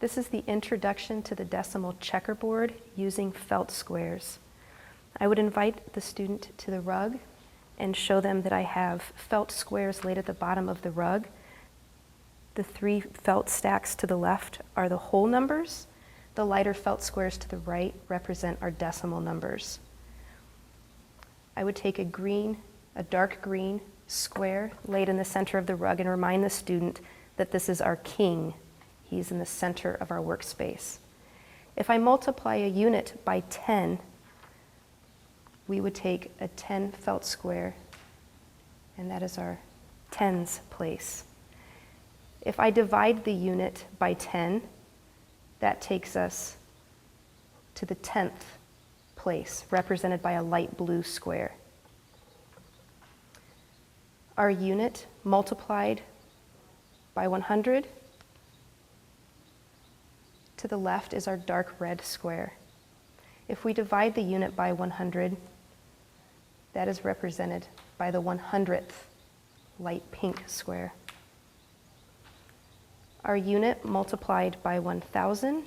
This is the introduction to the decimal checkerboard using felt squares. I would invite the student to the rug and show them that I have felt squares laid at the bottom of the rug. The 3 felt stacks to the left are the whole numbers. The lighter felt squares to the right represent our decimal numbers. I would take a dark green square laid in the center of the rug and remind the student that this is our king. He's in the center of our workspace. If I multiply a unit by 10, we would take a 10 felt square, and that is our tens place. If I divide the unit by 10, that takes us to the 10th place, represented by a light blue square. Our unit multiplied by 100, to the left is our dark red square. If we divide the unit by 100, that is represented by the 100th light pink square. Our unit multiplied by 1,000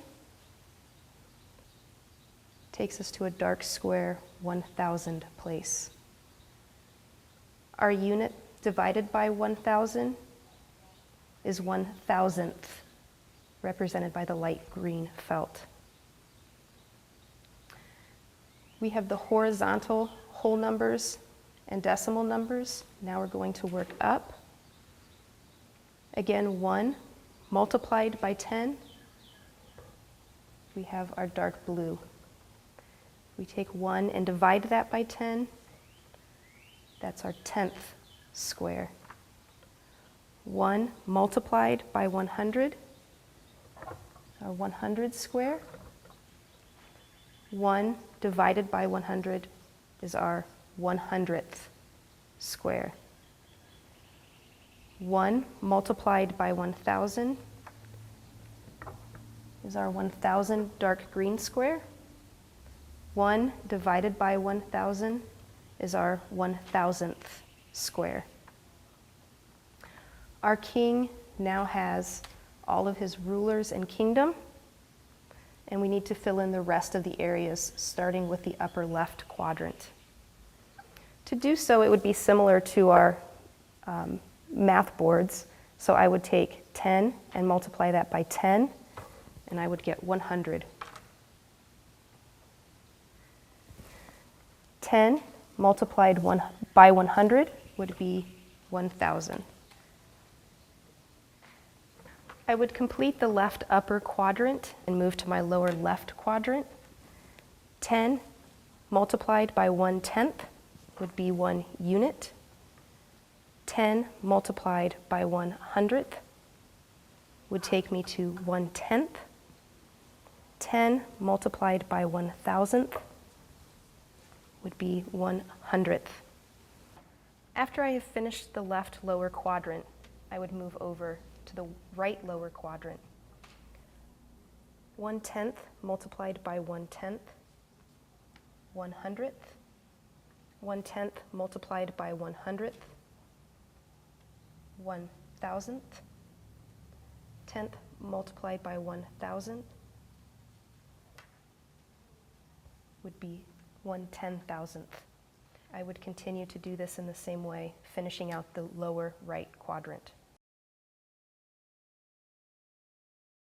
takes us to a dark square 1,000 place. Our unit divided by 1,000 is 1,000th, represented by the light green felt. We have the horizontal whole numbers and decimal numbers. Now we're going to work up. Again, 1 multiplied by 10, we have our dark blue. We take 1 and divide that by 10. That's our 10th square. 1 multiplied by 100, our 100 square. 1 divided by 100 is our 100th square. 1 multiplied by 1,000 is our 1,000 dark green square. 1 divided by 1,000 is our 1,000th square. Our king now has all of his rulers and kingdom, and we need to fill in the rest of the areas, starting with the upper left quadrant. To do so, it would be similar to our math boards. So I would take 10 and multiply that by 10, and I would get 100. 10 multiplied by 100 would be 1,000. I would complete the left upper quadrant and move to my lower left quadrant. 10 multiplied by 1/10 would be 1 unit. 10 multiplied by 100th would take me to 1/10. 10 multiplied by 1,000th would be 100th. After I have finished the left lower quadrant, I would move over to the right lower quadrant. 1/10 multiplied by 1/10, 100th. 1/10 multiplied by 100th, 1,000th. 10th multiplied by 1,000 would be 1/10,000th. I would continue to do this in the same way, finishing out the lower right quadrant.